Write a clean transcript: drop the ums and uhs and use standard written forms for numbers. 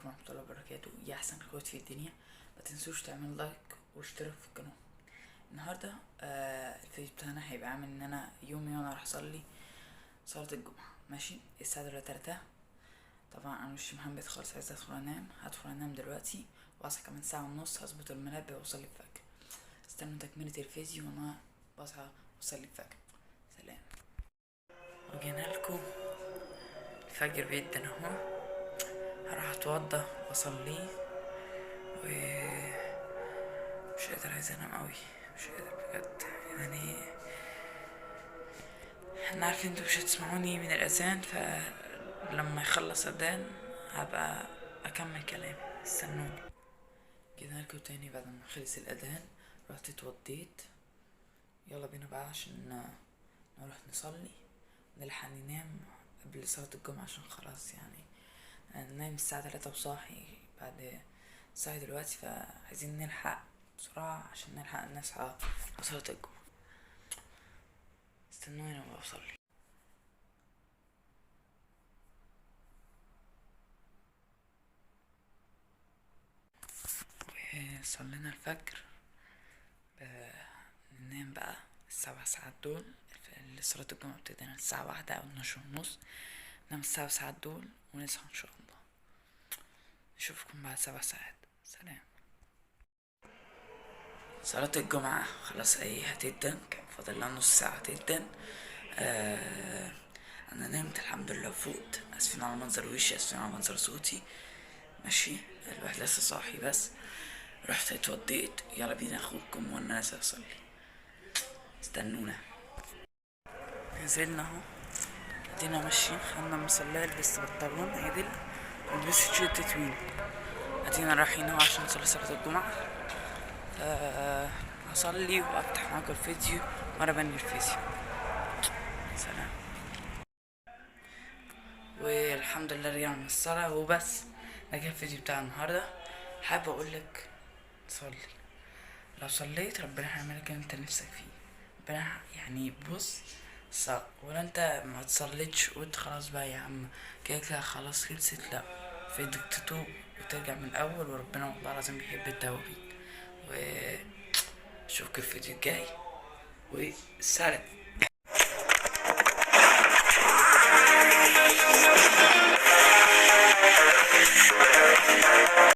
عليكم ورحمة الله وبركاته. يا احسن اخوات في الدنيا، ما تنسوش تعملوا لايك واشتراك في القناة. النهاردة الفيديو بتاعنا هيبقى عامل ان انا يومي وانا راح اصلي صلاة الجمعة. ماشي، الساعة دلوقتي 3. طبعا انا مش مهمت خالص، عايز هدخل انام دلوقتي، واصحى كمان ساعة ونص هظبط المنبه واصلي الفجر. استنوا تكملة الفيديو وانا بصحى واصلي الفجر. سلام. وجينا لكم الفجر بيدنا اهو، هروح اتوضى واصلي ومش قادر، عايز انام قوي، مش قادر بجد. يعني انا عارف انتوا مش هتسمعوني من الاذان، فلما يخلص اذان هبقى اكمل كلامي، استنوني. جينا لكم تاني بعد ما خلص الاذان، رحت اتوضيت. يلا بينا بقى عشان نروح نصلي نلحق ننام قبل صلاة الجمعة، عشان خلاص يعني انا نايم الساعة 3 وصاحي بعد صاحي دلوقتي، فعايزين نلحق بسرعة عشان نلحق نصحى لصلاة الجمعة. استنوني لما بصلي. صلينا الفجر، ننام بقى ال7 ساعات دول. صلاة الجمعة بتبدأ الساعة 1 أو 12:30. ننام ال7 ساعات دول ونصحى إن شاء الله. نشوفكم بعد 7 ساعات. سلام. صلاة الجمعة خلاص هتبدأ، كان فاضل لها نص ساعة هتبدأ. أنا نمت الحمد لله وفقت. آسفين على منظر وشي، آسفين على منظر صوتي. ماشي، الواحد لسه صاحي بس. رحت اتوضيت، يلا بينا اخدكم وانا نازل اصلي، استنونا. نزلنا اهو، ادينا ماشيين، خدنا مصلية، لبست بنطلون عدل ولبست شورت طويل. ادينا رايحين اهو عشان نصلي صلاة الجمعة. هصلي وافتح معاكم الفيديو وانا بني الفيديو. سلام. والحمد لله رجعنا من الصلاة وبس. ده كان الفيديو بتاع النهاردة. حابب اقولك صلي، لو صليت ربنا هيعملك اللي انت نفسك فيه. ربنا يعني بص، ولا انت ما تصليتش قلت خلاص بقى يا عم كده كده خلاص خلصت، لا، في ايدك تتوب وترجع من الاول، وربنا والله العظيم بيحب التوابين. واشوفك الفيديو الجاي، وسلام.